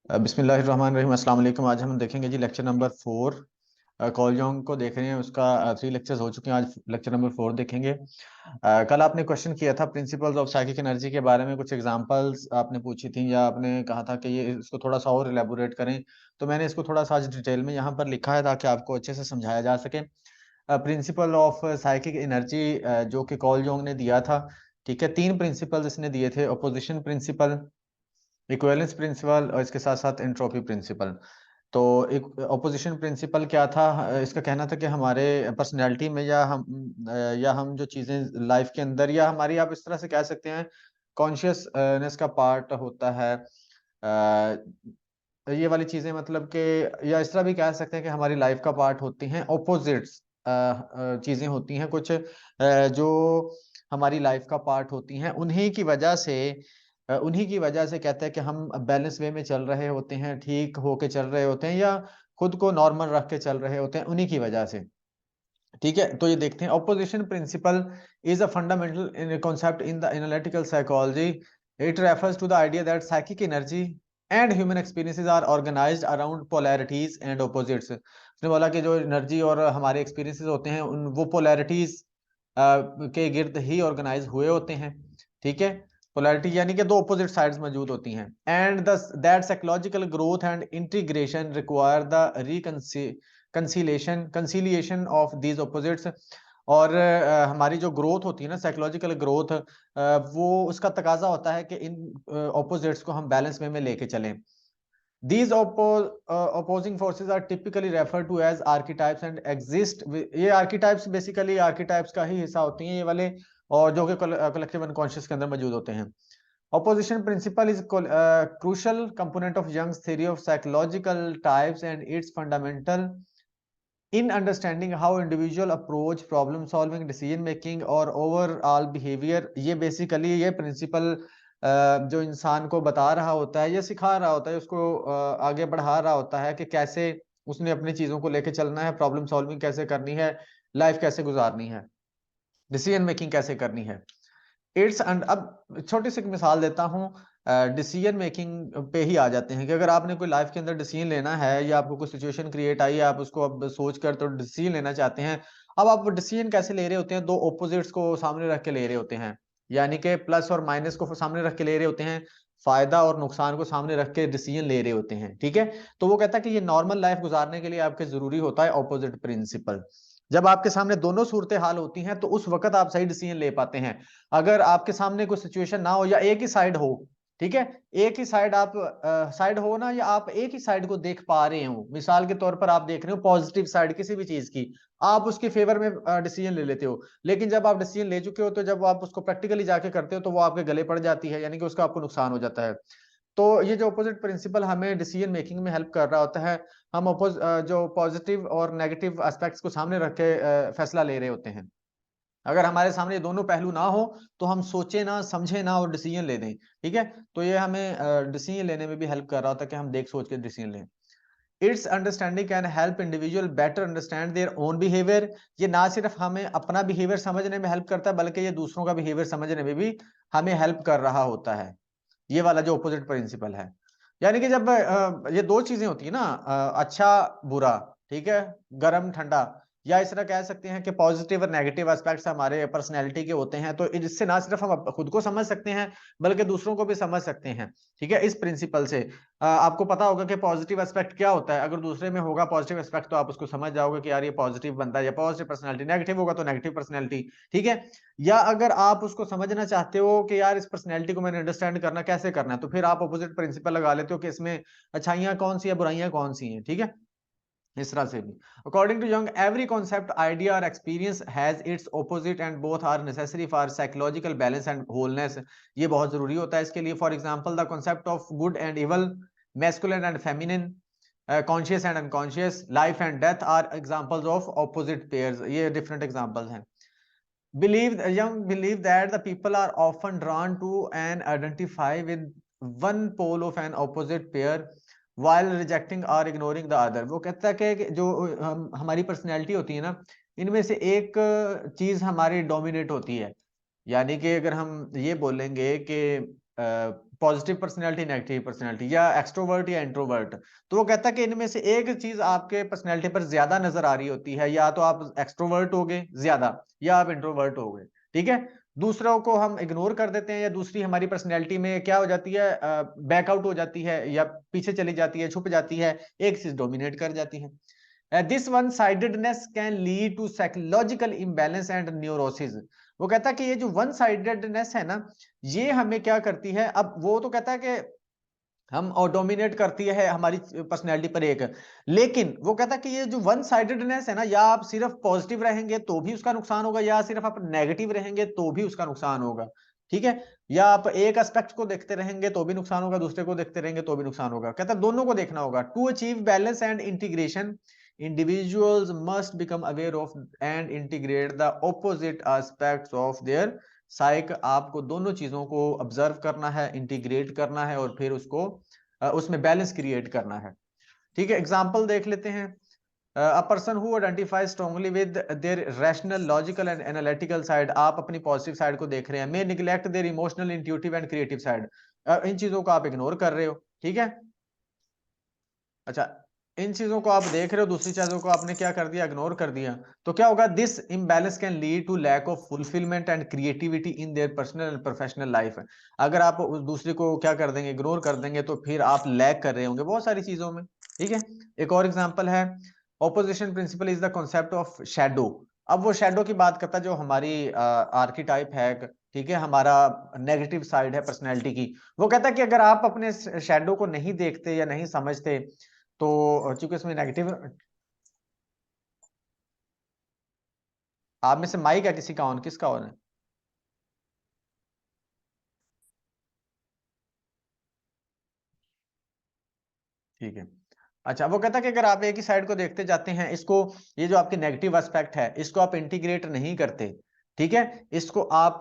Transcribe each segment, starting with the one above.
बिस्मिल्लाहिर्रहमानिर्रहीम अस्सलाम वालेकुम। आज हम देखेंगे जी लेक्चर नंबर 4। कॉल जॉन्ग को देख रहे हैं, उसका 3 लेक्चर्स हो चुके हैं। आज लेक्चर नंबर 4 देखेंगे। कल आपने क्वेश्चन किया था प्रिंसिपल्स ऑफ साइकिक एनर्जी के बारे में, कुछ एग्जांपल्स आपने पूछी थी या आपने कहा था कि ये इसको थोड़ा सा और इलेबोरेट करें। तो मैंने इसको थोड़ा सा आज डिटेल में यहाँ पर लिखा है ताकि आपको अच्छे से समझाया जा सके। प्रिंसिपल ऑफ साइकिक एनर्जी जो कि कॉल जॉन्ग ने दिया था, ठीक है। 3 प्रिंसिपल्स इसने दिए थे: अपोजिशन प्रिंसिपल, इक्विवेलेंस प्रिंसिपल और इसके साथ साथ एंट्रोपी प्रिंसिपल। तो एक ऑपोजिशन प्रिंसिपल क्या था? इसका कहना था कि हमारे पर्सनैलिटी में या हम जो चीज़ें लाइफ के अंदर या हमारी, आप इस तरह से कह सकते हैं, कॉन्शियसनेस का पार्ट होता है। ये वाली चीज़ें मतलब कि, या इस तरह भी कह सकते हैं कि हमारी लाइफ का पार्ट होती हैं। ऑपोजिट्स चीज़ें होती हैं कुछ जो हमारी लाइफ का पार्ट होती हैं। उन्हीं की वजह से कहते हैं कि हम बैलेंस वे में चल रहे होते हैं, ठीक होके चल रहे होते हैं, या खुद को नॉर्मल रख के चल रहे होते हैं, उन्हीं की वजह से। ठीक है, तो ये देखते हैं। Opposition principle is a fundamental concept in the analytical psychology. It refers to the idea that psychic energy and human experiences are organised around polarities and opposites. उसने बोला कि जो एनर्जी और हमारे एक्सपीरियंसेस होते हैं, उन वो पोलैरिटीज के गिर्द ही ऑर्गेनाइज हुए होते हैं। ठीक है, पोलैरिटी यानी कि दो ऑपोजिट साइड्स मौजूद होती हैं। And the that psychological growth and integration require the conciliation of these opposites. और हमारी जो ग्रोथ होती है ना, साइकोलॉजिकल ग्रोथ, वो उसका तकाजा होता है कि इन ऑपोजिट्स को हम बैलेंस में लेके चलें। These opposing forces are typically referred to as archetypes and exist ये archetypes basically archetypes का ही हिस्सा होती हैं ये वाले, और जो कि collective unconscious के अंदर मौजूद होते हैं। Opposition principle is crucial component of Jung's theory of psychological types and its fundamental in understanding how individual approach problem solving, decision making और overall behavior। ये बेसिकली ये प्रिंसिपल जो इंसान को बता रहा होता है या सिखा रहा होता है, उसको आगे बढ़ा रहा होता है कि कैसे उसने अपनी चीजों को लेके चलना है, प्रॉब्लम सॉल्विंग कैसे करनी है, लाइफ कैसे गुजारनी है, डिसीजन मेकिंग कैसे करनी है। इट्स एंड अब छोटी सी एक मिसाल देता हूँ। डिसीजन मेकिंग पे ही आ जाते हैं कि अगर आपने कोई लाइफ के अंदर डिसीजन लेना है या आपको कोई सिचुएशन क्रिएट आई है, आप उसको अब सोच कर तो डिसीजन लेना चाहते हैं। अब आप डिसीजन कैसे ले रहे होते हैं? दो ऑपोजिट्स को सामने रख के ले रहे होते हैं, यानी कि प्लस और माइनस को सामने रख के ले रहे होते हैं, फायदा और नुकसान को सामने रख के डिसीजन ले रहे होते हैं। ठीक है, तो वो कहता है कि ये नॉर्मल लाइफ गुजारने के लिए आपके जरूरी होता है ऑपोजिट प्रिंसिपल। जब आपके सामने दोनों सूरतें हाल होती हैं तो उस वक्त आप सही डिसीजन ले पाते हैं। अगर आपके सामने कोई सिचुएशन ना हो या एक ही साइड हो, ठीक है, एक ही साइड आप साइड हो ना, या आप एक ही साइड को देख पा रहे हो, मिसाल के तौर पर आप देख रहे हो पॉजिटिव साइड किसी भी चीज की, आप उसके फेवर में डिसीजन ले लेते हो। लेकिन जब आप डिसीजन ले चुके हो तो जब आप उसको प्रैक्टिकली जाके करते हो तो वो आपके गले पड़ जाती है, यानी कि उसका आपको नुकसान हो जाता है। तो ये जो अपोजिट प्रिंसिपल हमें डिसीजन मेकिंग में हेल्प कर रहा होता है। हम जो पॉजिटिव और नेगेटिव एस्पेक्ट्स को सामने रख के फैसला ले रहे होते हैं। अगर हमारे सामने ये दोनों पहलू ना हो तो हम सोचे ना, समझे ना और डिसीजन ले दें। ठीक है, तो ये हमें डिसीजन लेने में भी हेल्प कर रहा होता है कि हम देख सोच के डिसीजन लें। It's understanding can help individual better understand their own behaviour. ये ना सिर्फ हमें अपना बिहेवियर समझने में हेल्प करता है, बल्कि ये दूसरों का बिहेवियर समझने में भी हमें हेल्प कर रहा होता है, ये वाला जो अपोजिट प्रिंसिपल है। यानी कि जब ये दो चीजें होती है ना, अच्छा बुरा, ठीक है, गर्म ठंडा, या इस तरह कह सकते हैं कि पॉजिटिव और नेगेटिव एस्पेक्ट्स हमारे पर्सनैलिटी के होते हैं, तो इससे ना सिर्फ हम खुद को समझ सकते हैं बल्कि दूसरों को भी समझ सकते हैं। ठीक है, इस प्रिंसिपल से आपको पता होगा कि पॉजिटिव एस्पेक्ट क्या होता है। अगर दूसरे में होगा पॉजिटिव एस्पेक्ट तो आप उसको समझ जाओगे कि यार ये पॉजिटिव बंदा है या पॉजिटिव पर्सनैलिटी, नेगेटिव होगा तो नेगेटिव पर्सनैलिटी। ठीक है, या अगर आप उसको समझना चाहते हो कि यार इस पर्सनैलिटी को मैंने अंडरस्टैंड करना कैसे करना है, तो फिर आप अपोजिट प्रिंसिपल लगा लेते हो कि इसमें अच्छाइयां कौन सी है, बुराइयां कौन सी हैं। ठीक है, इस तरह से भी। According to Young, every concept, idea और experience has its opposite and both are necessary for psychological balance and wholeness. ये बहुत जरूरी होता है इसके लिए। For example, the concept of good and evil, masculine and feminine, conscious and unconscious, life and death are examples of opposite pairs. ये different examples हैं। Young believe that the people are often drawn to and identify with one pole of an opposite pair while rejecting or ignoring the other। वो कहता है कि जो हमारी personality होती है ना, इनमें से एक चीज हमारी डोमिनेट होती है। यानी कि अगर हम ये बोलेंगे कि पॉजिटिव पर्सनैलिटी, नेगेटिव पर्सनैलिटी, या एक्सट्रोवर्ट या इंट्रोवर्ट। तो वो कहता है कि इनमें से एक चीज आपके पर्सनैलिटी पर ज्यादा नजर आ रही होती है, या तो आप एक्सट्रोवर्ट हो गए ज्यादा या आप इंट्रोवर्ट हो गए। ठीक है, दूसरों को हम इग्नोर कर देते हैं, या दूसरी हमारी पर्सनैलिटी में क्या हो जाती है, बैकआउट हो जाती है या पीछे चली जाती है, छुप जाती है, एक चीज डोमिनेट कर जाती है। This one sidedness can lead to psychological imbalance and neurosis. वो कहता है कि ये जो वन साइडेडनेस है ना, ये हमें क्या करती है, अब वो तो कहता है कि हम और डोमिनेट करती है हमारी पर्सनैलिटी पर एक, लेकिन वो कहता है कि ये जो वन साइडेडनेस है ना, या आप सिर्फ पॉजिटिव रहेंगे तो भी उसका नुकसान होगा, या सिर्फ आप नेगेटिव रहेंगे तो भी उसका नुकसान होगा। ठीक है, या आप एक एस्पेक्ट को देखते रहेंगे तो भी नुकसान होगा, दूसरे को देखते रहेंगे तो भी नुकसान होगा। कहता है दोनों को देखना होगा। To achieve balance and integration, individuals must become aware of and integrate the opposite aspects of their psyche। आपको दोनों चीजों को ऑब्जर्व करना है, इंटीग्रेट करना है, और फिर उसको उसमें बैलेंस क्रिएट करना है। ठीक है, एग्जांपल देख लेते हैं। A person who identify strongly with their rational, logical and analytical side, आप अपनी पॉजिटिव साइड को देख रहे हैं, may neglect their emotional, intuitive and creative side. इन चीजों को आप इग्नोर कर रहे हो। ठीक है, अच्छा, इन चीजों को आप देख रहे हो, दूसरी चीजों को आपने क्या कर दिया, इग्नोर कर दिया, तो क्या होगा, this imbalance can lead to lack of fulfilment and creativity in their personal and professional life. अगर आप उस दूसरे को क्या कर देंगे, इग्नोर कर देंगे, तो फिर आप लैक कर रहे होंगे बहुत सारी चीजों में। ठीक है, एक और एग्जांपल है, opposition principle is the concept of shadow. अब वो शैडो की बात करता है, जो हमारी आर्कीटाइप है, ठीक है, हमारा नेगेटिव साइड है पर्सनैलिटी की। वो कहता है कि अगर आप अपने शैडो को नहीं देखते या नहीं समझते, तो चूंकि इसमें नेगेटिव, आप में से माइक है किसी का ऑन, किसका ऑन है? ठीक है, अच्छा, वो कहता है कि अगर आप एक ही साइड को देखते जाते हैं, इसको, ये जो आपके नेगेटिव एस्पेक्ट है, इसको आप इंटीग्रेट नहीं करते, ठीक है, इसको आप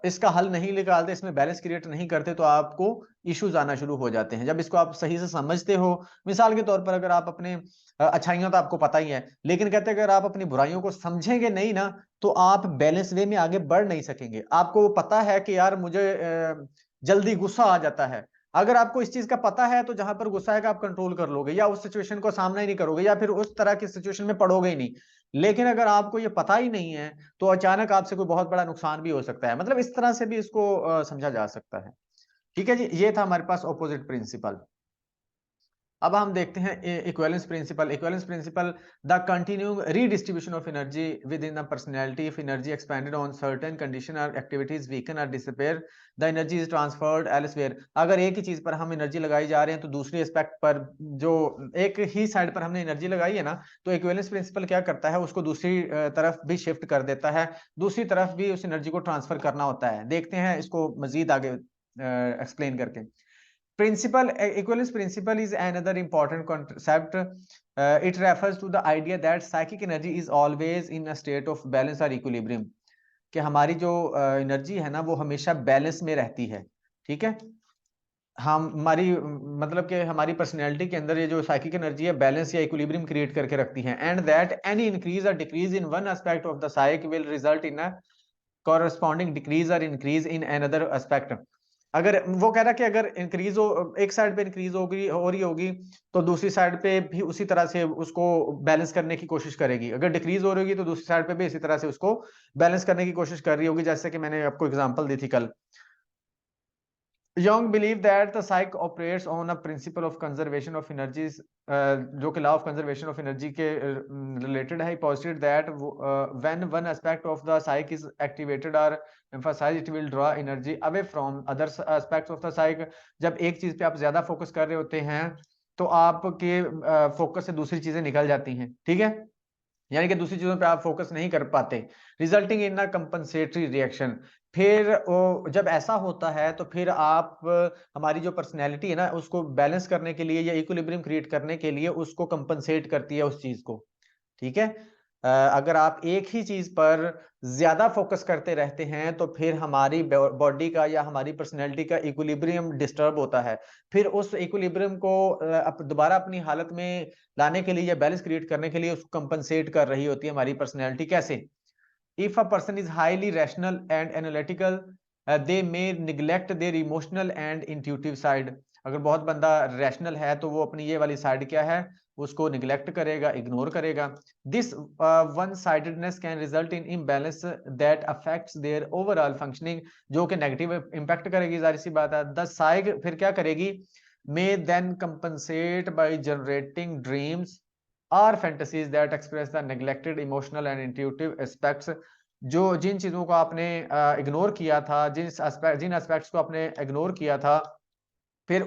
इसका हल नहीं निकालते, इसमें बैलेंस क्रिएट नहीं करते, तो आपको इश्यूज आना शुरू हो जाते हैं। जब इसको आप सही से समझते हो, मिसाल के तौर पर अगर आप अपने अच्छाइयों तो आपको पता ही है, लेकिन कहते हैं अगर आप अपनी बुराइयों को समझेंगे नहीं ना, तो आप बैलेंस वे में आगे बढ़ नहीं सकेंगे। आपको पता है कि यार मुझे जल्दी गुस्सा आ जाता है, अगर आपको इस चीज का पता है, तो जहां पर गुस्सा आएगा आप कंट्रोल कर लोगे, या उस सिचुएशन को सामना ही नहीं करोगे, या फिर उस तरह की सिचुएशन में पड़ोगे ही नहीं। लेकिन अगर आपको ये पता ही नहीं है, तो अचानक आपसे कोई बहुत बड़ा नुकसान भी हो सकता है। मतलब इस तरह से भी इसको समझा जा सकता है। ठीक है जी, ये था हमारे पास ऑपोजिट प्रिंसिपल। अब हम देखते हैं equivalence principle. Equivalence principle, the continuing redistribution of energy within the personality, if energy expended on certain condition or activities weaken or disappear, the energy is transferred elsewhere. अगर एक ही चीज पर हम energy लगाई जा रहे हैं, तो दूसरी एस्पेक्ट पर, जो एक ही साइड पर हमने एनर्जी लगाई है ना, तो इक्विवेलेंस प्रिंसिपल क्या करता है, उसको दूसरी तरफ भी शिफ्ट कर देता है, दूसरी तरफ भी उस एनर्जी को ट्रांसफर करना होता है। देखते हैं इसको मजीद आगे एक्सप्लेन करके। Principal equivalence principle is another important concept. It refers to the idea that psychic energy is always in a state of balance or equilibrium. कि हमारी जो एनर्जी है ना, वो हमेशा बैलेंस में रहती है। ठीक है, हमारी मतलब कि हमारी पर्सनैलिटी के अंदर ये जो साइकिक एनर्जी है, बैलेंस या इक्विलिब्रियम क्रिएट करके रखती है, एंड दैट एनी इंक्रीज और decrease in one aspect of the psych will result in a corresponding decrease और इंक्रीज इन अनदर एस्पेक्ट। अगर वो कह रहा है कि अगर इंक्रीज हो, एक साइड पे इंक्रीज होगी, हो रही होगी, तो दूसरी साइड पे भी उसी तरह से उसको बैलेंस करने की कोशिश करेगी। अगर डिक्रीज हो रही होगी, तो दूसरी साइड पे भी इसी तरह से उसको बैलेंस करने की कोशिश कर रही होगी, जैसे कि मैंने आपको एग्जांपल दी थी कल। Young believe that the psyche operates on a principle of conservation of energies, जो कि law of conservation of energy के related है। He posited that when one aspect of the psyche is activated or emphasized, it will draw energy away from other aspects of the psyche। जब एक चीज पे आप ज्यादा फोकस कर रहे होते हैं, तो आपके फोकस से दूसरी चीजें निकल जाती हैं। ठीक है, यानी कि दूसरी चीजों पे आप फोकस नहीं कर पाते, resulting in a compensatory reaction. फिर जब ऐसा होता है, तो फिर आप हमारी जो पर्सनैलिटी है ना, उसको बैलेंस करने के लिए या इक्विलिब्रियम क्रिएट करने के लिए उसको कंपनसेट करती है उस चीज को। ठीक है, अगर आप एक ही चीज पर ज्यादा फोकस करते रहते हैं, तो फिर हमारी बॉडी का या हमारी पर्सनैलिटी का इक्विलिब्रियम डिस्टर्ब होता है। फिर उस इक्विलिब्रियम को दोबारा अपनी हालत में लाने के लिए या बैलेंस क्रिएट करने के लिए उसको कंपनसेट कर रही होती है हमारी पर्सनैलिटी। कैसे? If a person is highly rational and analytical, they may neglect their emotional and intuitive side. अगर बहुत बंदा रैशनल है तो वो अपनी ये वाली साइड क्या है, उसको निग्लेक्ट करेगा, इग्नोर करेगा। This one sidedness can result in imbalance that affects their overall functioning, जो कि नेगेटिव इंपैक्ट करेगी, जाहिर सी बात है। द साइक फिर क्या करेगी, may then compensate by generating dreams और fantasies that express the neglected emotional and intuitive aspects. जो जिन चीजों को आपने इग्नोर किया था, जिन एस्पेक्ट्स को आपने इग्नोर किया था, फिर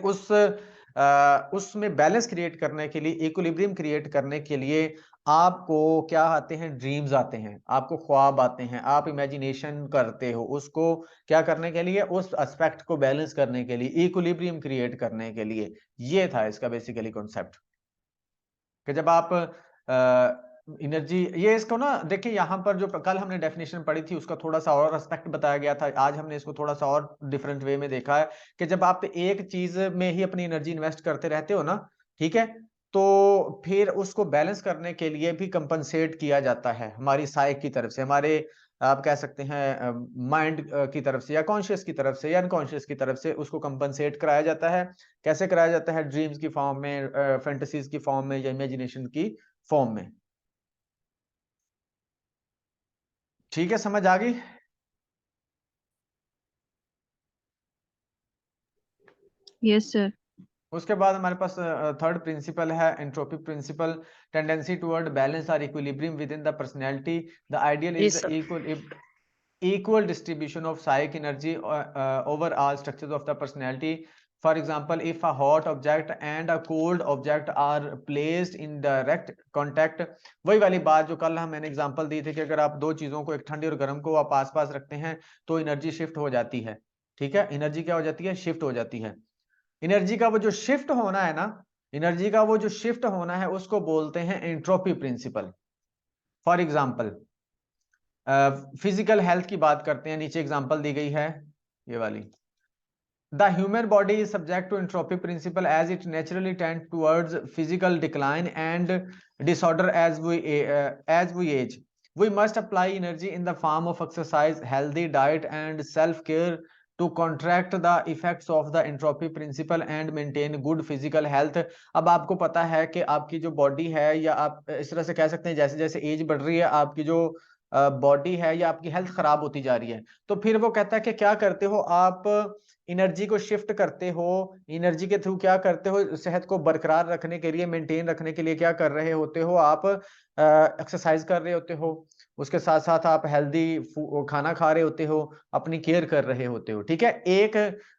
उसमें बैलेंस क्रिएट करने के लिए, इक्विलिब्रियम क्रिएट करने के लिए आपको क्या आते हैं, ड्रीम्स आते हैं, आपको ख्वाब आते हैं, आप इमेजिनेशन करते हो उसको क्या करने के लिए, उस एस्पेक्ट को बैलेंस करने के लिए, इक्विलिब्रियम क्रिएट करने के लिए। ये था इसका बेसिकली कॉन्सेप्ट कि जब आप एनर्जी, ये इसको ना देखिए, यहाँ पर जो कल हमने डेफिनेशन पढ़ी थी उसका थोड़ा सा और एस्पेक्ट बताया गया था, आज हमने इसको थोड़ा सा और डिफरेंट वे में देखा है कि जब आप एक चीज में ही अपनी एनर्जी इन्वेस्ट करते रहते हो ना, ठीक है, तो फिर उसको बैलेंस करने के लिए भी कंपनसेट किया जाता है हमारी साइक की तरफ से, हमारे आप कह सकते हैं माइंड की तरफ से, या कॉन्शियस की तरफ से, या अनकॉन्शियस की तरफ से उसको कंपनसेट कराया जाता है। कैसे कराया जाता है, ड्रीम्स की फॉर्म में, फैंटेसीज की फॉर्म में, या इमेजिनेशन की फॉर्म में। ठीक है, समझ आ गई। Yes sir. उसके बाद हमारे पास थर्ड प्रिंसिपल है entropy principle, tendency toward balance और equilibrium within the personality. The ideal is Yes, sir. equal distribution of psichic energy over all structures of the personality. For example, if a hot object and a cold object are placed in direct contact, वही वाली बात जो कल हम मैंने example दी थी कि अगर आप दो चीजों को, एक ठंडी और गर्म को आप आस पास रखते हैं तो एनर्जी शिफ्ट हो जाती है। ठीक है, एनर्जी क्या हो जाती है, शिफ्ट हो जाती है। एनर्जी का वो जो शिफ्ट होना है ना, एनर्जी का वो जो शिफ्ट होना है उसको बोलते हैं entropy principle. For example physical health की बात करते हैं, नीचे एग्जांपल दी गई है ये वाली। The human body is subject to entropy principle as it naturally tends towards physical decline and disorder as we age. We must apply energy in the form of exercise, healthy diet, and self-care to contract the effects of the entropy principle and maintain good physical health. अब आपको पता है कि आपकी जो body है, या आप इस तरह से कह सकते हैं जैसे जैसे एज बढ़ रही है आपकी जो बॉडी है या आपकी हेल्थ खराब होती जा रही है, तो फिर वो कहता है कि क्या करते हो आप, एनर्जी को शिफ्ट करते हो, एनर्जी के थ्रू क्या करते हो, सेहत को बरकरार रखने के लिए, मेंटेन रखने के लिए क्या कर रहे होते हो आप, एक्सरसाइज कर रहे होते हो, उसके साथ साथ आप हेल्दी खाना खा रहे होते हो, अपनी केयर कर रहे होते हो। ठीक है, एक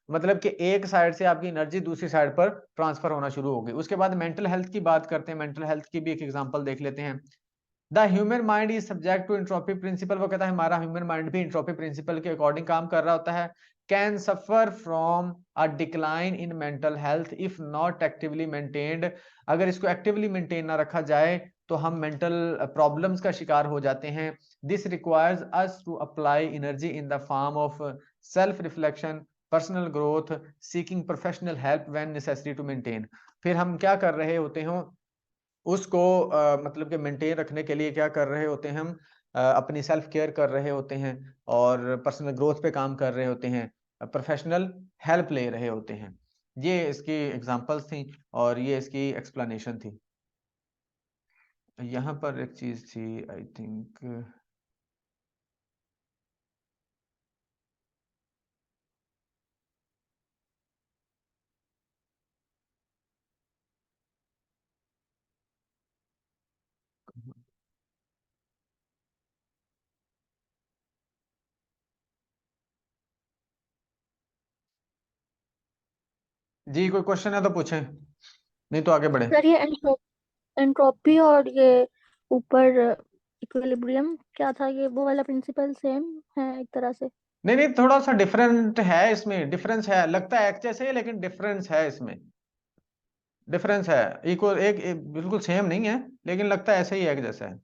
मतलब कि एक साइड से आपकी एनर्जी दूसरी साइड पर ट्रांसफर होना शुरू हो गई। उसके बाद मेंटल हेल्थ की बात करते हैं, मेंटल हेल्थ की भी एक एग्जांपल देख लेते हैं। The human mind is subject to entropy principle, वो कहता है हमारा ह्यूमन माइंड भी एंट्रोपी प्रिंसिपल के अकॉर्डिंग काम कर रहा होता है। Can suffer from a decline in mental health if not actively maintained, अगर इसको एक्टिवली मेंटेन ना रखा जाए तो हम मेंटल प्रॉब्लम्स का शिकार हो जाते हैं। This requires us to apply energy in the form of self reflection, personal growth, seeking professional help when necessary to maintain. फिर हम क्या कर रहे होते हैं, उसको मतलब कि मेंटेन रखने के लिए क्या कर रहे होते हैं हम, अपनी सेल्फ केयर कर रहे होते हैं, और पर्सनल ग्रोथ पे काम कर रहे होते हैं, प्रोफेशनल हेल्प ले रहे होते हैं। ये इसकी एग्जांपल्स थी और ये इसकी एक्सप्लेनेशन थी। यहाँ पर एक चीज थी, आई थिंक जी, कोई क्वेश्चन है तो पूछें, नहीं तो आगे बढ़े। सर ये एंट्रोपी और ये ऊपर इक्विलिब्रियम क्या था, ये वो वाला प्रिंसिपल सेम है एक तरह से? नहीं नहीं, थोड़ा सा डिफरेंट है इसमें, डिफरेंस है, लगता है एक जैसे है लेकिन डिफरेंस है इसमें, डिफरेंस है। इक्वल एक बिल्कुल सेम नहीं है, लेकिन लगता है ऐसे ही है, एक जैसा है।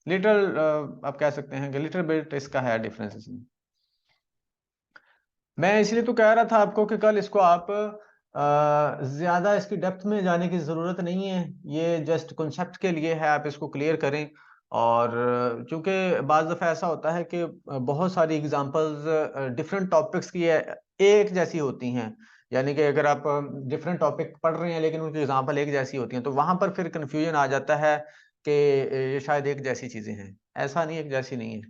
लिटिल आप कह सकते हैं कि लिटिल बिट इसका है डिफरेंस इसमें। मैं इसलिए तो कह रहा था आपको कि कल इसको आप ज्यादा इसकी डेप्थ में जाने की जरूरत नहीं है, ये जस्ट कॉन्सेप्ट के लिए है, आप इसको क्लियर करें और चूंकि बाज़ दफ़ा ऐसा होता है कि बहुत सारी एग्जांपल्स डिफरेंट टॉपिक्स की एक जैसी होती हैं, यानी कि अगर आप डिफरेंट टॉपिक पढ़ रहे हैं लेकिन उनकी एग्जांपल एक जैसी होती हैं, तो वहां पर फिर कंफ्यूजन आ जाता है कि ये शायद एक जैसी चीजें हैं। ऐसा नहीं, एक जैसी नहीं है।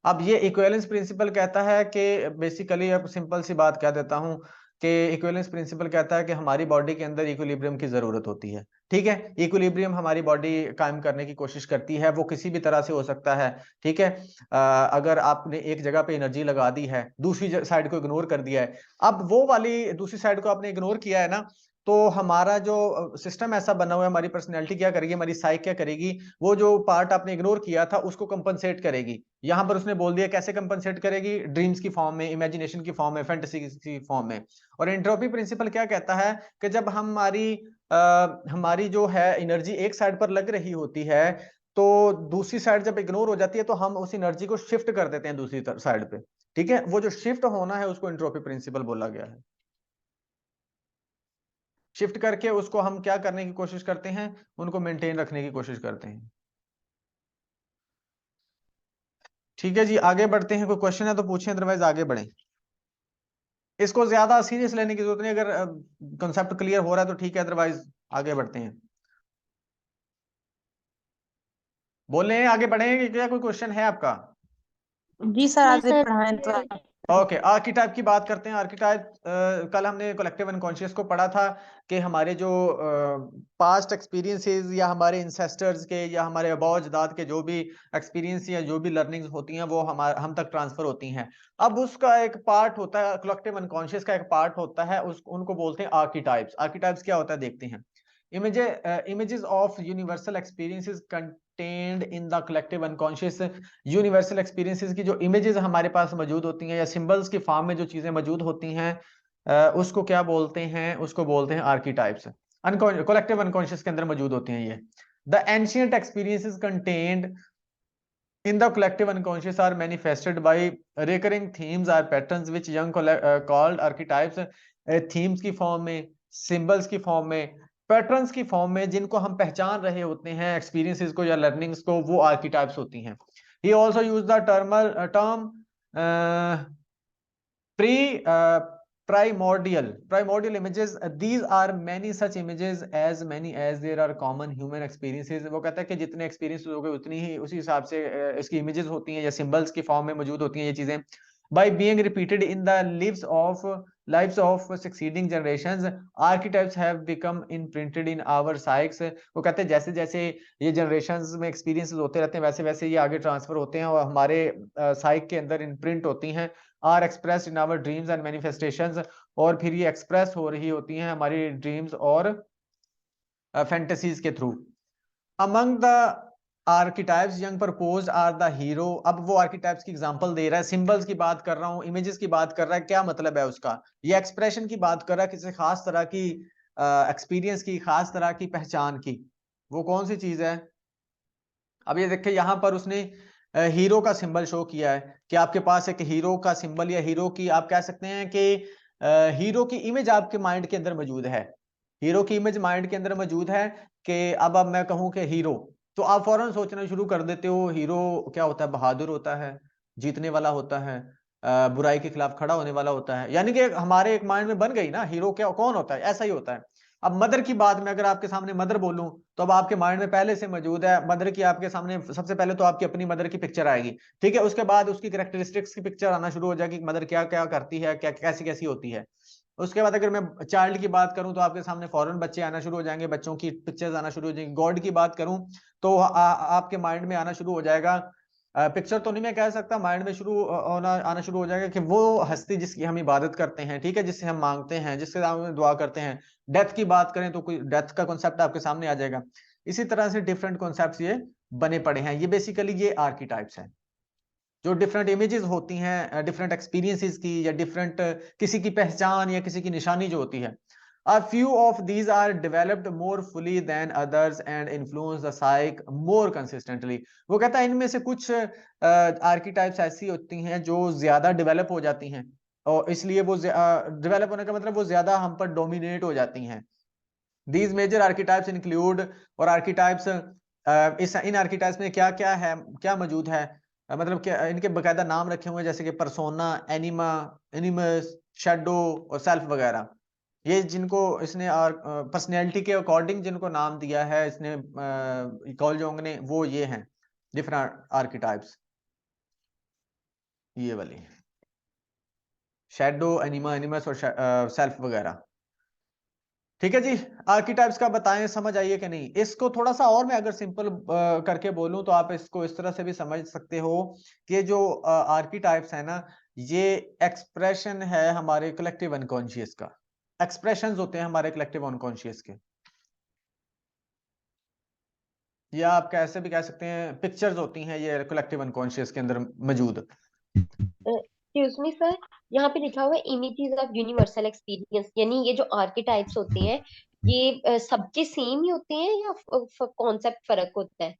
अब ये इक्विवेलेंस प्रिंसिपल कहता है कि बेसिकली, अब सिंपल सी बात कह देता हूँ कि इक्विवेलेंस प्रिंसिपल कहता है कि हमारी बॉडी के अंदर इक्विलिब्रियम की जरूरत होती है। ठीक है, इक्विलिब्रियम हमारी बॉडी कायम करने की कोशिश करती है, वो किसी भी तरह से हो सकता है। ठीक है, अगर आपने एक जगह पे एनर्जी लगा दी है, दूसरी साइड को इग्नोर कर दिया है, अब वो वाली दूसरी साइड को आपने इग्नोर किया है ना, तो हमारा जो सिस्टम ऐसा बना हुआ है, हमारी पर्सनैलिटी क्या करेगी, हमारी साइक क्या करेगी, वो जो पार्ट आपने इग्नोर किया था उसको कंपनसेट करेगी। यहां पर उसने बोल दिया कैसे कंपनसेट करेगी, ड्रीम्स की फॉर्म में, इमेजिनेशन की फॉर्म में, फैंटेसी की फॉर्म में। और एंट्रोपी प्रिंसिपल क्या कहता है कि जब हमारी जो है एनर्जी एक साइड पर लग रही होती है, तो दूसरी साइड जब इग्नोर हो जाती है तो हम उस एनर्जी को शिफ्ट कर देते हैं दूसरी साइड पे। ठीक है, वो जो शिफ्ट होना है उसको एंट्रोपी प्रिंसिपल बोला गया है। शिफ्ट करके उसको हम क्या करने की कोशिश करते हैं, उनको मेंटेन रखने की कोशिश करते हैं। ठीक है जी, आगे बढ़ते हैं। कोई क्वेश्चन है तो पूछें, अदरवाइज आगे बढ़ें। इसको ज्यादा सीरियस लेने की जरूरत नहीं, अगर कॉन्सेप्ट क्लियर हो रहा है तो ठीक है, अदरवाइज आगे बढ़ते हैं। बोले आगे बढ़ें, क्या कोई क्वेश्चन है आपका? जी सर, नहीं आगे सर, पढ़ाएं तो। ओके, आर्किटाइप की बात करते हैं। आर्किटाइप, कल हमने कलेक्टिव अनकॉन्शियस को पढ़ा था कि हमारे जो पास्ट एक्सपीरियंसेस या हमारे इंसेस्टर्स के या हमारे आबा अजदाद के जो भी एक्सपीरियंस या जो भी लर्निंग्स होती हैं वो हम तक ट्रांसफर होती हैं। अब उसका एक पार्ट होता है, कलेक्टिव अनकॉन्शियस का एक पार्ट होता है, उनको बोलते हैं आर्किटाइप्स। आर्किटाइप्स क्या होता है देखते हैं। Images of universal experiences contained in the collective unconscious. Universal experiences की जो इमेजेस हमारे पास मौजूद होती हैं या सिंबल्स की फॉर्म में जो चीजें मौजूद होती हैं, उसको क्या बोलते हैं, उसको बोलते हैं आर्कीटाइप्स। कलेक्टिव अनकॉन्शियस के अंदर मौजूद होती हैं ये। The ancient experiences contained in the collective unconscious are manifested by recurring themes or patterns which young called archetypes। themes की फॉर्म में, symbols की फॉर्म में, patterns की फॉर्म में, जिनको हम पहचान रहे होते हैं experiences को या learnings को, वो archetypes होती हैं। he also used the term primordial images। these are many such images as many as there are common human experiences। वो कहता है कि जितने एक्सपीरियंस हो गए उतनी ही उसी हिसाब से इसकी इमेजेस होती हैं या सिंबल्स की फॉर्म में मौजूद होती हैं ये चीजें। by being repeated in the lives of succeeding generations, archetypes have become imprinted in our psyches। वो कहते हैं जैसे जैसे ये generations में experiences होते रहते हैं वैसे वैसे ये आगे ट्रांसफर होते हैं और हमारे साइक के अंदर इम्प्रिंट होती हैं। Are express in our dreams and manifestations, और फिर ये एक्सप्रेस हो रही होती हैं हमारी ड्रीम्स और फैंटेसीज के थ्रू। Among the archetypes Jung propose are the hero. अब वो आर्किटाइप्स की एग्जांपल दे रहा है, सिंबल्स की बात कर रहा हूँ, इमेजेस की बात कर रहा है, क्या मतलब है उसका, ये एक्सप्रेशन की बात कर रहा है, किसी खास तरह की एक्सपीरियंस की, खास तरह की पहचान की। वो कौन सी चीज है? अब ये देखिए यहां पर उसने हीरो का सिंबल शो किया है कि आपके पास एक हीरो का सिंबल या हीरो की, आप कह सकते हैं कि हीरो की इमेज आपके माइंड के अंदर मौजूद है। हीरो की इमेज माइंड के अंदर मौजूद है कि अब मैं कहूं कि हीरो, तो आप फौरन सोचना शुरू कर देते हो हीरो क्या होता है, बहादुर होता है, जीतने वाला होता है, बुराई के खिलाफ खड़ा होने वाला होता है। यानी कि हमारे एक माइंड में बन गई ना हीरो क्या कौन होता है, ऐसा ही होता है। अब मदर की बात में अगर आपके सामने मदर बोलूं तो अब आपके माइंड में पहले से मौजूद है मदर की, आपके सामने सबसे पहले तो आपकी अपनी मदर की पिक्चर आएगी। ठीक है, उसके बाद उसकी कैरेक्टरिस्टिक्स की पिक्चर आना शुरू हो जाएगी, मदर क्या क्या करती है, क्या कैसी कैसी होती है। उसके बाद अगर मैं चाइल्ड की बात करूं तो आपके सामने फौरन बच्चे आना शुरू हो जाएंगे, बच्चों की पिक्चर्स आना शुरू हो जाएंगी। गॉड की बात करूं तो आपके माइंड में आना शुरू हो जाएगा, पिक्चर तो नहीं मैं कह सकता, माइंड में शुरू होना आना शुरू हो जाएगा कि वो हस्ती जिसकी हम इबादत करते हैं, ठीक है, जिससे हम मांगते हैं, जिसके सामने दुआ करते हैं। डेथ की बात करें तो कोई डेथ का कॉन्सेप्ट आपके सामने आ जाएगा। इसी तरह से डिफरेंट कॉन्सेप्ट्स ये बने पड़े हैं। ये बेसिकली ये आर्कीटाइप्स हैं, जो डिफरेंट इमेजेस होती हैं डिफरेंट एक्सपीरियंसेस की, या डिफरेंट किसी की पहचान या किसी की निशानी जो होती है। A few of these are developed more fully than others and influence the psyche more consistently। वो कहता है इनमें से कुछ आर्कीटाइप्स ऐसी होती हैं जो ज्यादा डेवलप हो जाती हैं, और इसलिए वो डेवलप होने का मतलब वो ज्यादा हम पर डोमिनेट हो जाती हैं। These major archetypes include, और archetypes इस इन आर्किटाइप्स में क्या क्या है, क्या मौजूद है, मतलब क्या इनके बकायदा नाम रखे हुए हैं, जैसे कि पर्सोना, एनिमा, एनिमस, शैडो और सेल्फ वगैरह। ये जिनको इसने पर्सनैलिटी के अकॉर्डिंग जिनको नाम दिया है इसने कॉल जोंग ने, वो ये हैं डिफरेंट आर्किटाइप्स, ये वाली शैडो, एनिमा, एनिमस और सेल्फ वगैरह। ठीक है जी, आर्किटाइप्स का बताएं, समझ आइए कि नहीं। इसको थोड़ा सा और मैं अगर सिंपल करके बोलूं तो आप इसको इस तरह से भी समझ सकते हो कि जो आर्किटाइप्स है ना, ये एक्सप्रेशन है हमारे कलेक्टिव अनकॉन्शियस का, एक्सप्रेशंस होते हैं हमारे कलेक्टिव अनकॉन्शियस के, या आप कैसे भी कह सकते हैं पिक्चर्स होती हैं ये कलेक्टिव अनकॉन्शियस के अंदर मौजूद। एक्सक्यूज मी सर, यहाँ पे लिखा हुआ है इमेजेस ऑफ यूनिवर्सल एक्सपीरियंस, यानी ये जो आर्केटाइप्स होते हैं ये सबके सेम ही होते हैं या कॉन्सेप्ट फर्क होता है?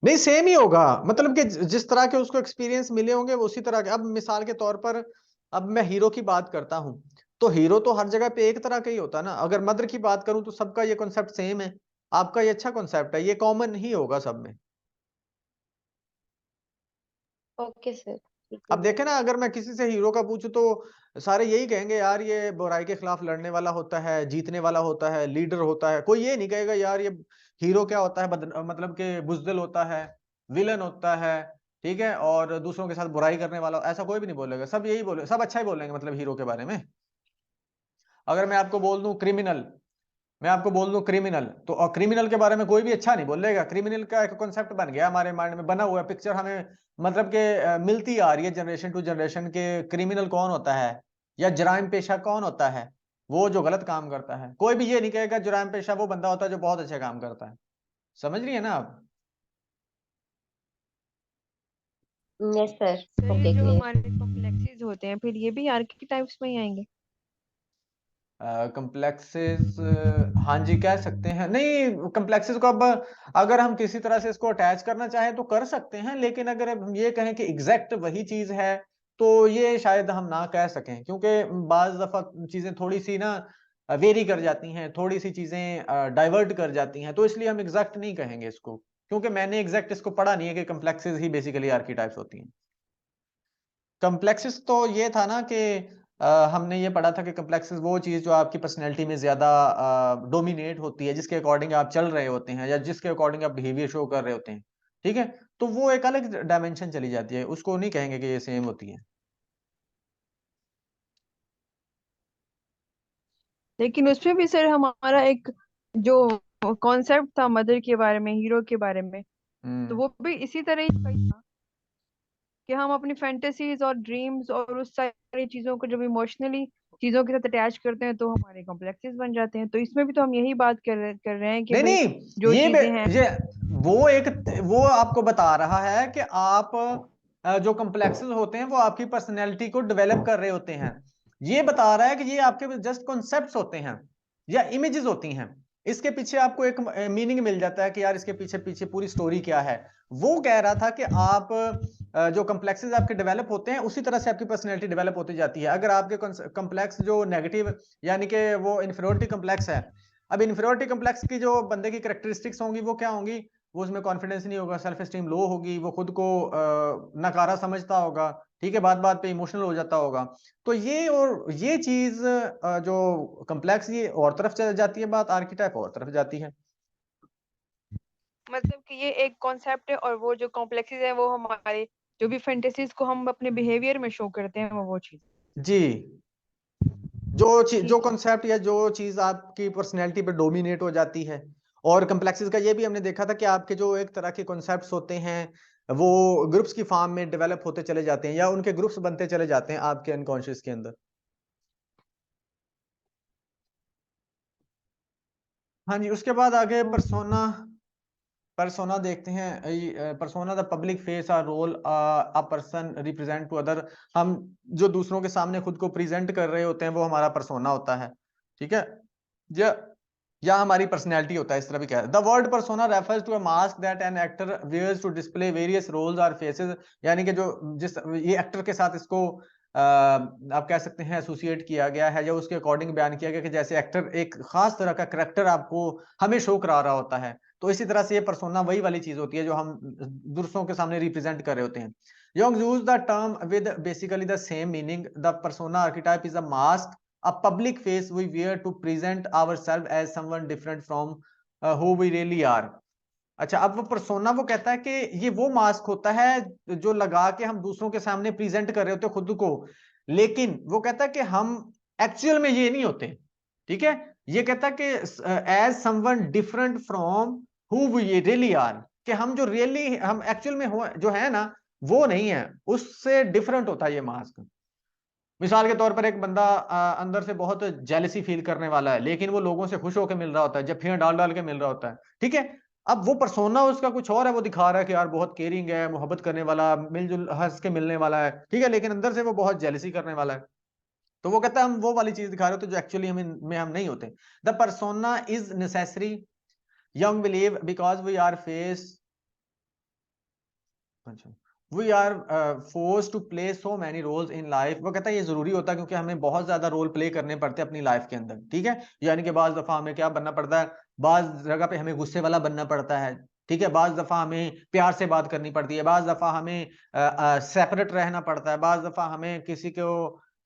नहीं, सेम ही होगा, मतलब कि जिस तरह के उसको एक्सपीरियंस मिले होंगे वो उसी तरह के। अब मिसाल के तौर पर, अब मैं हीरो की बात करता हूं, तो हीरो तो हर जगह पे एक तरह का ही होता है ना। अगर मदर की बात करूं तो सबका ये कॉन्सेप्ट सेम है, आपका ये अच्छा कॉन्सेप्ट है, ये कॉमन ही होगा सब में। ओके सर, ठीक अब है। देखें ना, अगर मैं किसी से हीरो का पूछूं तो सारे यही कहेंगे यार ये बुराई के खिलाफ लड़ने वाला होता है, जीतने वाला होता है, लीडर होता है। कोई ये नहीं कहेगा यार ये हीरो क्या होता है, मतलब कि बुजदिल होता है, विलन होता है, ठीक है, और दूसरों के साथ बुराई करने वाला, ऐसा कोई भी नहीं बोलेगा। सब यही बोले, सब अच्छा ही बोलेंगे मतलब हीरो के बारे में। अगर मैं आपको बोल दूं क्रिमिनल, मैं आपको बोल दूं क्रिमिनल, तो और क्रिमिनल के बारे में कोई भी अच्छा नहीं बोलेगा। क्रिमिनल का एक कॉन्सेप्ट बन गया हमारे माइंड में, बना हुआ है, पिक्चर हमें मतलब के मिलती आ रही है जनरेशन टू जनरेशन के क्रिमिनल कौन होता है, या जराइम पेशा कौन होता है, वो जो गलत काम करता है। कोई भी ये नहीं कहेगा जराइम पेशा वो बंदा होता है जो बहुत अच्छे काम करता है। समझ रही है ना आप? यस सर, सर ये ओके जो क्लियर। हमारे कॉम्प्लेक्सेस होते हैं फिर ये भी आर्केटाइप्स में ही आएंगे? कम्प्लेक्सेस, हाँ जी कह सकते हैं। नहीं, कम्प्लेक्सेस को अब अगर हम किसी तरह से इसको अटैच करना चाहें तो कर सकते हैं, लेकिन अगर हम ये कहें कि एग्जैक्ट वही चीज है तो ये शायद हम ना कह सकें, क्योंकि बाज दफा चीजें थोड़ी सी ना वेरी कर जाती हैं, थोड़ी सी चीजें डाइवर्ट कर जाती हैं, तो इसलिए हम एग्जैक्ट नहीं कहेंगे इसको, क्योंकि मैंने एग्जैक्ट इसको पढ़ा नहीं है कि कम्प्लेक्सेस ही बेसिकली आर्कीटाइप्स होती हैं। कम्प्लेक्सेस तो ये था ना कि हमने ये पढ़ा था कि कम्प्लेक्सेस वो चीज जो आपकी पर्सनैलिटी में ज्यादा डोमिनेट होती है, जिसके अकॉर्डिंग आप चल रहे होते हैं या जिसके अकॉर्डिंग आप बिहेवियर शो कर रहे होते हैं, ठीक है, तो वो एक अलग डायमेंशन चली जाती है, उसको नहीं कहेंगे कि ये सेम होती है। लेकिन उसमें भी सर हमारा एक जो कॉन्सेप्ट था मदर के बारे में, हीरो के बारे में, तो वो भी इसी तरह ही कही था कि हम अपनी फैंटेसीज और ड्रीम्स और उस सारी चीजों को जब इमोशनली चीजों के साथ अटैच करते हैं तो हमारे कॉम्प्लेक्सेस बन जाते हैं। तो इसमें भी तो हम यही बात कर रहे हैं कि नहीं भाई नहीं, जो चीजें हैं। ये वो आपको बता रहा है कि आप जो कम्प्लेक्सेस होते हैं वो आपकी पर्सनैलिटी को डेवलप कर रहे होते हैं। ये बता रहा है कि ये आपके जस्ट कॉन्सेप्ट्स होते हैं या इमेजेस होती हैं, इसके पीछे आपको एक मीनिंग मिल जाता है कि यार इसके पीछे पीछे पूरी स्टोरी क्या है। वो कह रहा था कि आप जो कम्प्लेक्सेस आपके डेवलप होते हैं उसी तरह से आपकी पर्सनैलिटी डेवलप होती जाती है। अगर आपके कम्प्लेक्स जो नेगेटिव, यानी कि वो इन्फीरियरिटी कम्प्लेक्स है, अब इन्फीरियरिटी कम्प्लेक्स की जो बंदे की कैरेक्टरिस्टिक्स होंगी वो क्या होंगी, वो उसमें कॉन्फिडेंस नहीं होगा, सेल्फ एस्टीम लो होगी, वो खुद को नकारा समझता होगा, ठीक है, बात बात पे इमोशनल हो जाता होगा। तो ये और ये चीज जो कम्प्लेक्स, ये और तरफ चल जाती है बात, आर्किटाइप और तरफ जाती है। मतलब कि ये एक कॉन्सेप्ट है और वो जो कॉम्प्लेक्सेस है वो हमारे जो भी फैंटेसीज को हम अपने बिहेवियर में शो करते हैं वो चीज। जी, जो चीज, जो ठीक है। कॉन्सेप्ट या जो चीज आपकी पर्सनैलिटी पे डोमिनेट हो जाती है। और कम्प्लेक्सेस का ये भी हमने देखा था कि आपके जो एक तरह के कॉन्सेप्ट्स होते हैं वो ग्रुप्स की फॉर्म में डेवलप होते चले जाते हैं या उनके ग्रुप्स बनते चले जाते हैं आपके अनकॉन्शियस के अंदर। हाँ जी, उसके बाद आगे पर्सोना, पर्सोना देखते हैं। Persona the public face or role a person represent to other. हम जो दूसरों के सामने खुद को प्रेजेंट कर रहे होते हैं वो हमारा पर्सोना होता है, ठीक है, या हमारी पर्सनैलिटी होता है, इस तरह भी कह रहे हैं। The word persona refers to a mask that an actor wears to display various roles or faces, यानी कि जो जिस ये एक्टर के साथ इसको आप कह सकते हैं एसोसिएट किया गया है या उसके अकॉर्डिंग बयान किया गया कि जैसे एक्टर एक खास तरह का करेक्टर आपको हमें शो करा रहा होता है, तो इसी तरह से ये पर्सोना वही वाली चीज होती है जो हम दूसरों के सामने रिप्रेजेंट कर रहे होते हैं। Young use the term with basically the same meaning. The persona archetype is a mask, a public face we wear to present ourselves as someone different from who we really are. अच्छा, अब वो persona वो कहता है कि ये वो mask होता है जो लगा के हम दूसरों के सामने प्रेजेंट कर रहे होते खुद को, लेकिन वो कहता है कि हम एक्चुअल में ये नहीं होते। ठीक है, ये कहता है कि as someone different from who we really are, कि हम जो रियली हम एक्चुअल में हो जो है ना वो नहीं है, उससे डिफरेंट होता है ये मास्क। मिसाल के तौर पर एक बंदा अंदर से बहुत जेलसी फील करने वाला है, लेकिन वो लोगों से खुश होकर मिल रहा होता है, जफ्फियां डाल डाल के मिल रहा होता है। ठीक है, अब वो पर्सोना उसका कुछ और है, वो दिखा रहा है कि यार बहुत केयरिंग है, मोहब्बत करने वाला, मिलजुल हंस के मिलने वाला है। ठीक है, लेकिन अंदर से वो बहुत जेलसी करने वाला है। तो वो कहता है हम वो वाली चीज दिखा रहे होते जो एक्चुअली हम नहीं होते। The persona is necessary, Jung believe, because we are face we are force to play so many roles in life. वो कहता है ये जरूरी होता है क्योंकि हमें बहुत ज्यादा रोल प्ले करने पड़ते हैं अपनी लाइफ के अंदर। ठीक है, यानी कि बाज दफा हमें क्या बनना पड़ता है, बाज जगह पे हमें गुस्से वाला बनना पड़ता है। ठीक है, बाज दफा हमें प्यार से बात करनी पड़ती है, बाज दफा हमें सेपरेट रहना पड़ता है, बाज दफा हमें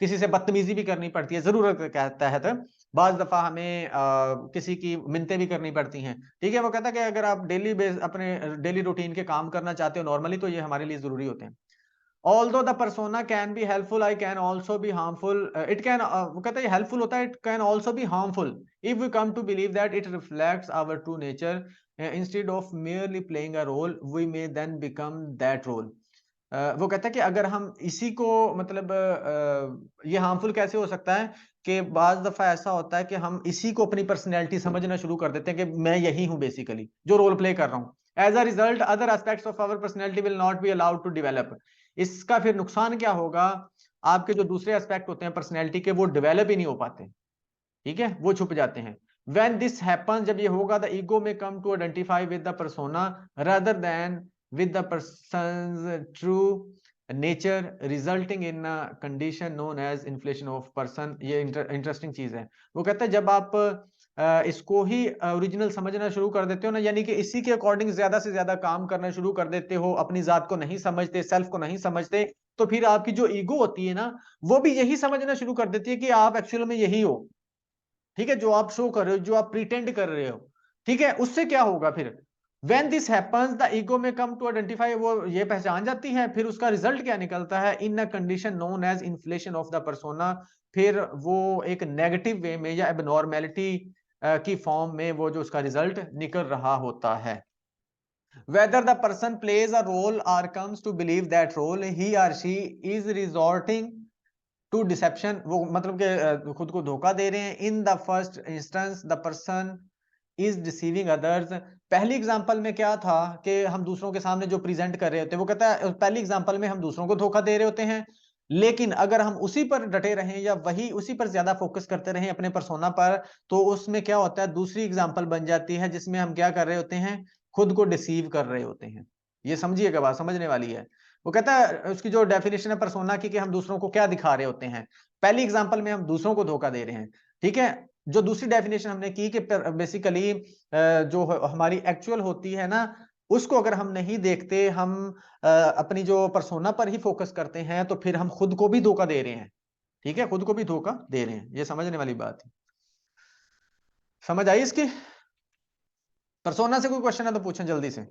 किसी से बदतमीजी भी करनी पड़ती है जरूरत के तहत, बाज दफा हमें किसी की मिन्नतें भी करनी पड़ती हैं। ठीक है, वो कहता है कि अगर आप डेली बेस अपने डेली रूटीन के काम करना चाहते हो नॉर्मली, तो ये हमारे लिए जरूरी होते हैं। Although the persona can be helpful, I can also be harmful. It can वो कहता है ये helpful होता है, it can also be harmful if we come to believe that it reflects our true nature. Instead of merely playing a role, we may then become that role. वो कहता है कि अगर हम इसी को मतलब ये हार्मफुल कैसे हो सकता है कि बाज दफा ऐसा होता है कि हम इसी को अपनी पर्सनैलिटी समझना शुरू कर देते हैं कि मैं यही हूं बेसिकली जो रोल प्ले कर रहा हूं। As a result other aspects of our personality will not be allowed to develop. इसका फिर नुकसान क्या होगा, आपके जो दूसरे एस्पेक्ट होते हैं पर्सनैलिटी के वो डेवलप ही नहीं हो पाते। ठीक है, वो छुप जाते हैं। When this happens, जब ये होगा, the ego may come to identify with the persona rather than with the person's true nature, resulting in a condition known as inflation of person. ये इंटरेस्टिंग चीज है। वो कहता है जब आप इसको ही ओरिजिनल समझना शुरू कर देते हो ना, यानी कि इसी के अकॉर्डिंग ज्यादा से ज्यादा काम करना शुरू कर देते हो, अपनी जात को नहीं समझते, सेल्फ को नहीं समझते, तो फिर आपकी जो ईगो होती है ना वो भी यही समझना शुरू कर देती है कि आप एक्चुअल में यही हो। ठीक है, जो आप शो कर रहे हो, जो आप प्रिटेंड कर रहे हो। ठीक है, उससे क्या होगा फिर, when this happens the ego may come to identify, वो ये पहचान जाती है, फिर उसका रिजल्ट क्या निकलता है, in a condition known as inflation of the persona, फिर वो एक नेगेटिव वे में या एबनॉर्मेलिटी की फॉर्म में वो जो उसका रिजल्ट निकल रहा होता है। whether the person plays a role or comes to believe that role, he or she is resorting to deception, वो मतलब कि खुद को धोखा दे रहे हैं। In the first instance the person is deceiving others. पहली एग्जांपल में क्या था कि हम दूसरों के सामने जो प्रेजेंट कर रहे होते हैं, वो कहता है पहली एग्जांपल में हम दूसरों को धोखा दे रहे होते हैं, लेकिन अगर हम उसी पर डटे रहें या वही उसी पर ज्यादा फोकस करते रहें अपने पर्सोना पर, तो उसमें क्या होता है, दूसरी एग्जांपल बन जाती है जिसमें हम क्या कर रहे होते हैं, खुद को डिसीव कर रहे होते हैं। ये समझिएगा, बात समझने वाली है। वो कहता है उसकी जो डेफिनेशन है पर्सोना की कि हम दूसरों को क्या दिखा रहे होते हैं, पहली एग्जांपल में हम दूसरों को धोखा दे रहे हैं। ठीक है, जो दूसरी डेफिनेशन हमने की कि बेसिकली जो हमारी एक्चुअल होती है ना, उसको अगर हम नहीं देखते, हम अपनी जो पर्सोना पर ही फोकस करते हैं, तो फिर हम खुद को भी धोखा दे रहे हैं। ठीक है, खुद को भी धोखा दे रहे हैं, ये समझने वाली बात है। समझ आई इसकी? पर्सोना से कोई क्वेश्चन है तो पूछें जल्दी से।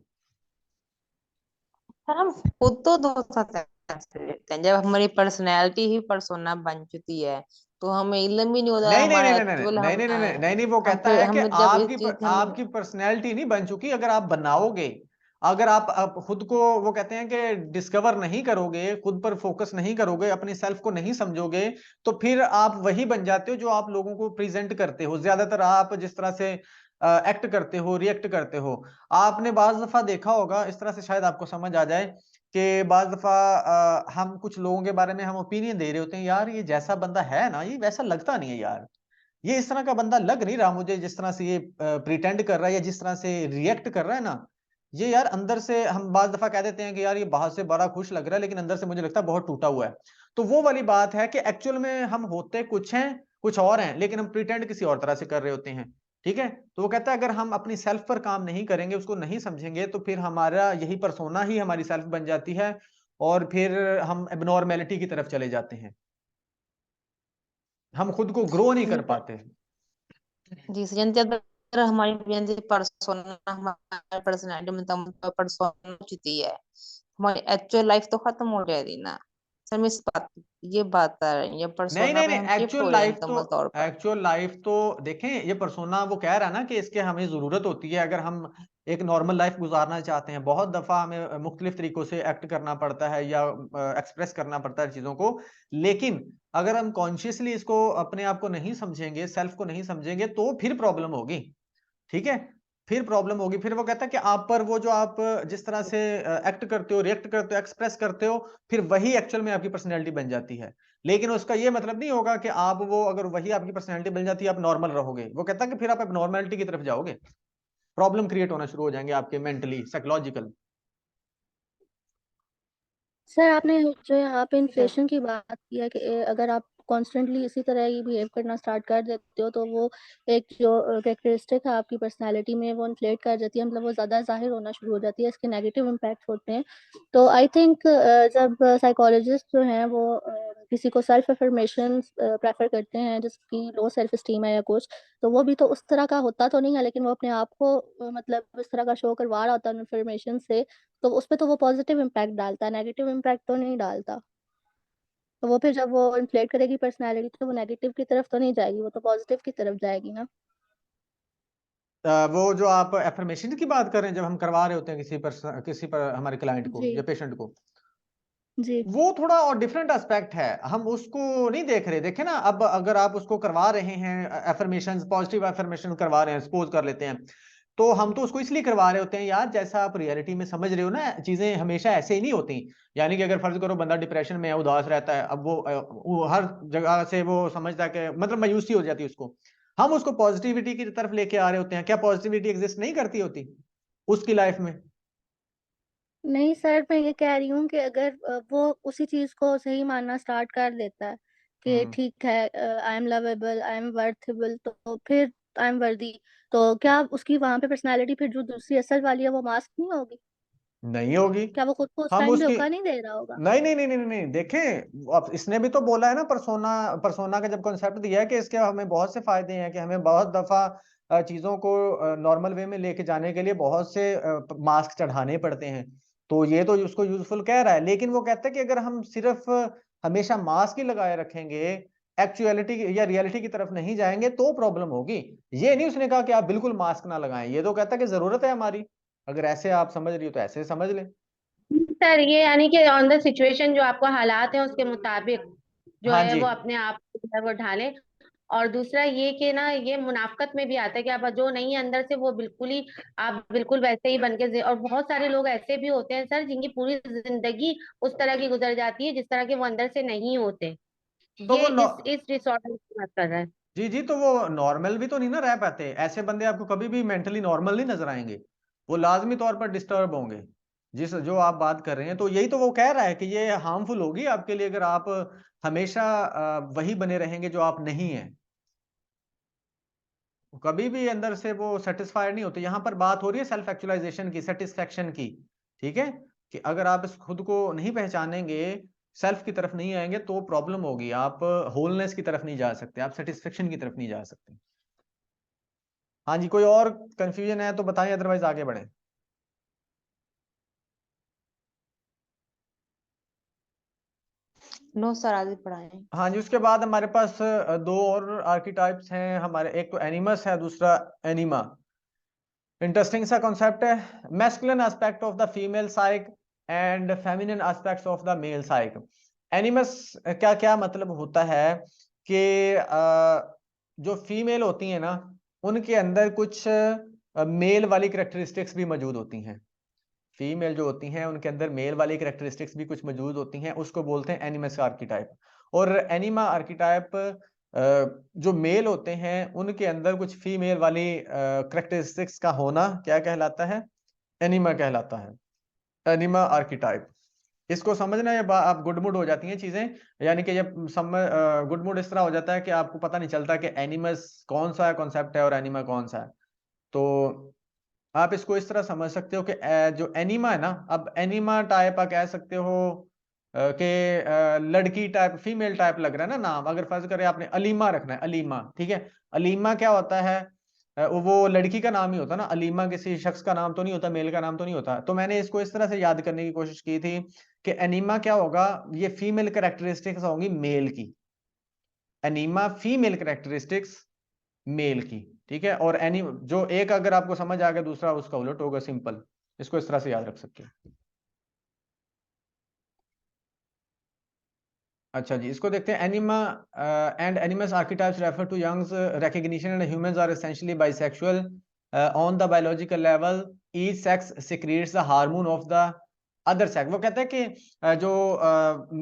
सर हम खुद तो धोखा कैसे देते हैं जब हमारी पर्सनैलिटी ही पर्सोना बन चुकी है, तो हमें इल्म भी नहीं होता नहीं नहीं हमारा नहीं नहीं एक्चुअल नहीं हम नहीं नहीं नहीं नहीं, वो कहता फिर है कि हमें जब इस चीज से हमें आपकी पर्सनैलिटी नहीं बन चुकी, अगर आप बनाओगे, अगर आप खुद को, वो कहते हैं कि डिस्कवर नहीं करोगे, खुद पर फोकस नहीं करोगे, अपनी सेल्फ को नहीं समझोगे, तो फिर आप वही बन जाते हो जो आप लोगों को प्रेजेंट करते हो। ज्यादातर आप जिस तरह से एक्ट करते हो, रिएक्ट करते हो, आपने बाज दफा देखा होगा, इस तरह से शायद आपको समझ आ जाए कि बाज दफा हम कुछ लोगों के बारे में हम ओपिनियन दे रहे होते हैं, यार ये जैसा बंदा है ना, ये वैसा लगता नहीं है यार, ये इस तरह का बंदा लग नहीं रहा मुझे, जिस तरह से ये प्रिटेंड कर रहा है या जिस तरह से रिएक्ट कर रहा है ना, ये यार अंदर से, हम बाज दफा कह देते हैं कि यार ये बाहर से बड़ा खुश लग रहा है लेकिन अंदर से मुझे लगता है बहुत टूटा हुआ है। तो वो वाली बात है कि एक्चुअल में हम होते कुछ हैं, कुछ और हैं, लेकिन हम प्रिटेंड किसी और तरह से कर रहे होते हैं। ठीक है। तो वो कहता है अगर हम अपनी सेल्फ पर काम नहीं करेंगे, उसको नहीं समझेंगे, तो फिर हमारा यही पर्सोना ही हमारी सेल्फ बन जाती है और फिर हम एबनॉर्मेलिटी की तरफ चले जाते हैं, हम खुद को ग्रो नहीं कर पाते। जी सर, अगर हमारी पर्सोना हमारे पर्सनालिटी में पर्सोना चुती है, हमारी एक्चुअल लाइफ तो खत्म हो जाएगी ना सर। मैं इस बात ये बात आ रही है, नहीं पर्सोना नहीं पे नहीं, हम शिफ्ट एक्चुअल हो रहे हैं लाइफ तो मुकम्मल तौर पर। एक्चुअल लाइफ तो देखें, ये पर्सोना वो कह रहा है ना कि इसके हमें जरूरत होती है अगर हम एक नॉर्मल लाइफ गुजारना चाहते हैं। बहुत दफा हमें मुख्तलिफ तरीकों से एक्ट करना पड़ता है या एक्सप्रेस करना पड़ता है चीजों को, लेकिन अगर हम कॉन्शियसली इसको अपने आप को नहीं समझेंगे, सेल्फ को नहीं समझेंगे, तो फिर प्रॉब्लम होगी। ठीक है, फिर प्रॉब्लम होगी। फिर वो कहता है कि आप पर वो जो आप जिस तरह से एक्ट करते हो, रिएक्ट करते हो, एक्सप्रेस करते हो, फिर वही एक्चुअल में आपकी पर्सनैलिटी बन जाती है। लेकिन उसका ये मतलब नहीं होगा कि आप वो अगर वही आपकी पर्सनैलिटी बन जाती है आप नॉर्मल रहोगे। वो कहता है कि फिर आप नॉर्मलिटी की तरफ जाओगे, प्रॉब्लम क्रिएट होना शुरू हो जाएंगे आपके मेंटली, साइकोलॉजिकल। सर आपने जो यहाँ पे इन्फ्लेशन की बात की है कि अगर आप कॉन्स्टेंटली इसी तरह ही बिहेव करना स्टार्ट कर देते हो तो वो एक जो कैरेक्टरिस्टिक है आपकी पर्सनालिटी में वो इन्फ्लेट कर जाती है, मतलब वो ज़्यादा जाहिर होना शुरू हो जाती है, इसके नेगेटिव इम्पैक्ट होते हैं। तो आई थिंक जब साइकोलॉजिस्ट जो हैं वो किसी को सेल्फ अफर्मेशन प्रेफर करते हैं जिसकी लो सेल्फ स्टीम है या कुछ, तो वो भी तो उस तरह का होता तो नहीं है, लेकिन वो अपने आप को मतलब इस तरह का शो करवा रहा होता है इन्फॉर्मेशन से, तो उस पे तो वो पॉजिटिव इम्पैक्ट डालता है, नेगेटिव इम्पैक्ट तो नहीं डालता। तो वो फिर जब वो इन्फ्लेट करेगी पर्सनालिटी तो वो नेगेटिव की तरफ तो नहीं जाएगी, वो तो पॉजिटिव की तरफ जाएगी ना। वो जो आप एफर्मेशन की बात कर रहे हैं जब हम करवा रहे होते हैं किसी पर हमारे क्लाइंट को जी या पेशेंट को, जी। वो थोड़ा और डिफरेंट एस्पेक्ट है, हम उसको नहीं देख रहे। देखे ना, अब अगर आप उसको करवा रहे हैं एफर्मेशन, पॉजिटिव एफर्मेशन करवा रहे हैं, सपोज कर लेते हैं, तो हम तो उसको इसलिए करवा रहे होते हैं यार, जैसा आप रियलिटी में समझ रहे हो ना, चीजें हमेशा ऐसे ही नहीं होती। यानी कि अगर फर्ज करो बंदा डिप्रेशन में है, उदास रहता है, अब वो हर जगह से वो समझता है कि मतलब मायूसी हो जाती है उसको, हम उसको पॉजिटिविटी की तरफ लेके आ रहे होते हैं। क्या पॉजिटिविटी एग्जिस्ट नहीं करती होती उसकी लाइफ में? नहीं सर, मैं ये कह रही हूँ कि अगर वो उसी चीज को सही मानना स्टार्ट कर देता है कि हम्म ठीक है, I am lovable, I am worthable, तो फिर आई एम वर्दी, तो क्या उसकी वहां पे पर्सनालिटी फिर जो दूसरी असल वाली है वो मास्क नहीं होगी? नहीं होगी। क्या वो खुद को उस हम टाइम उसकी धोखा नहीं दे रहा होगा? नहीं नहीं नहीं नहीं नहीं देखें, अब इसने भी तो बोला है ना, परसोना परसोना का जब कॉन्सेप्ट दिया है कि इसके हमें बहुत से फायदे हैं, कि हमें बहुत दफा चीजों को नॉर्मल वे में लेके जाने के लिए बहुत से मास्क चढ़ाने पड़ते हैं। तो ये तो उसको यूजफुल कह रहा है, लेकिन वो कहता है कि अगर हम सिर्फ हमेशा मास्क ही लगाए रखेंगे, एक्चुअलिटी या रियलिटी की तरफ नहीं जाएंगे, तो प्रॉब्लम होगी। ये नहीं उसने कहा कि आप बिल्कुल मास्क ना लगाएं, ये तो कहता है कि जरूरत है हमारी। अगर ऐसे आप समझ रही हो तो ऐसे समझ ले। सर ये यानी कि ऑन द सिचुएशन जो आपको हालात है उसके मुताबिक जो हाँ है जी। वो अपने आप को जो है वो ढालें। और दूसरा ये कि ना ये मुनाफकत में भी आता है कि आप जो नहीं है अंदर से वो बिल्कुल ही आप बिल्कुल वैसे ही बन के और बहुत सारे लोग ऐसे भी होते हैं सर जिनकी पूरी जिंदगी उस तरह की गुजर जाती है जिस तरह के वो अंदर से नहीं होते। तो ये वो इस डिसऑर्डर की बात कर रहा है। जी जी, तो वो नॉर्मल भी तो नहीं ना रह पाते। ऐसे बंदे आपको कभी भी मेंटली नॉर्मल नहीं नजर आएंगे, वो लाजमी तौर पर डिस्टर्ब होंगे। जिस जो आप बात कर रहे हैं, तो यही तो वो कह रहा है कि ये हार्मफुल होगी आपके लिए अगर आप हमेशा वही बने रहेंगे जो आप नहीं हैं। कभी भी अंदर से वो सेटिस्फाइड नहीं होते। यहाँ पर बात हो रही है सेल्फ एक्चुअलाइजेशन की, सेटिस्फेक्शन की। ठीक है, कि अगर आप इस खुद को नहीं पहचानेंगे, सेल्फ की तरफ नहीं आएंगे, तो प्रॉब्लम होगी। आप होलनेस की तरफ नहीं जा सकते, आप सेटिस्फेक्शन की तरफ नहीं जा सकते। हाँ जी, कोई और कंफ्यूजन है तो बताएं, अदरवाइज आगे बढ़े। नो सर, आगे पढ़ाएं। हाँ जी, उसके बाद हमारे पास दो और आर्कीटाइप्स हैं हमारे, एक तो एनिमस है, दूसरा एनिमा। इंटरेस्टिंग सा कॉन्सेप्ट है। Masculine aspect of the female psyche and feminine aspects of the male psyche. Animus क्या क्या मतलब होता है कि जो फीमेल होती है ना, उनके अंदर कुछ मेल वाली करेक्टरिस्टिक्स भी मौजूद होती हैं। फीमेल जो होती हैं उनके अंदर मेल वाली करेक्टरिस्टिक्स भी कुछ मौजूद होती हैं, उसको बोलते हैं एनिमस आर्कीटाइप। और एनिमा आर्कीटाइप जो मेल होते हैं उनके अंदर कुछ फीमेल वाली करेक्टरिस्टिक्स का होना क्या कहलाता है? एनिमा कहलाता है, एनिमा आर्कीटाइप। इसको समझना या आप गुड मूड हो जाती हैं चीजें, यानी कि जब गुड मूड इस तरह हो जाता है कि आपको पता नहीं चलता कि एनिमस कौन सा कॉन्सेप्ट है और एनिमा कौन सा है। तो आप इसको इस तरह समझ सकते हो कि जो एनिमा है ना, अब एनिमा टाइप आप कह सकते हो कि लड़की टाइप, फीमेल टाइप लग रहा है ना नाम। अगर फर्ज करें आपने अलीमा रखना है, अलीमा, ठीक है, अलीमा क्या होता है, वो लड़की का नाम ही होता है ना, अलीमा किसी शख्स का नाम तो नहीं होता, मेल का नाम तो नहीं होता। तो मैंने इसको इस तरह से याद करने की कोशिश की थी कि एनीमा क्या होगा, ये फीमेल कैरेक्टरिस्टिक्स होंगी मेल की, एनीमा फीमेल कैरेक्टरिस्टिक्स मेल की, ठीक है। और एनी जो एक अगर आपको समझ आ गया, दूसरा उसका उलट होगा, सिंपल। इसको इस तरह से याद रख सकते हैं। अच्छा जी, इसको देखते हैं। Anima and animus archetypes refer to Jung's recognition and humans are essentially bisexual on the biological level. Each sex secretes the hormone of the other sex. वो कहते हैं कि जो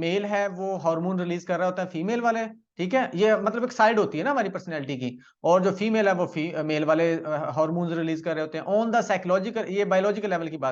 मेल है वो हार्मोन रिलीज कर रहा होता है फीमेल वाले, ठीक है। ये मतलब एक साइड होती है ना हमारी पर्सनैलिटी की, और जो फीमेल है वो मेल वाले हार्मोन्स रिलीज कर रहे होते हैं ऑन द साइकोलॉजिकल, ये बायोलॉजिकल लेवल की बात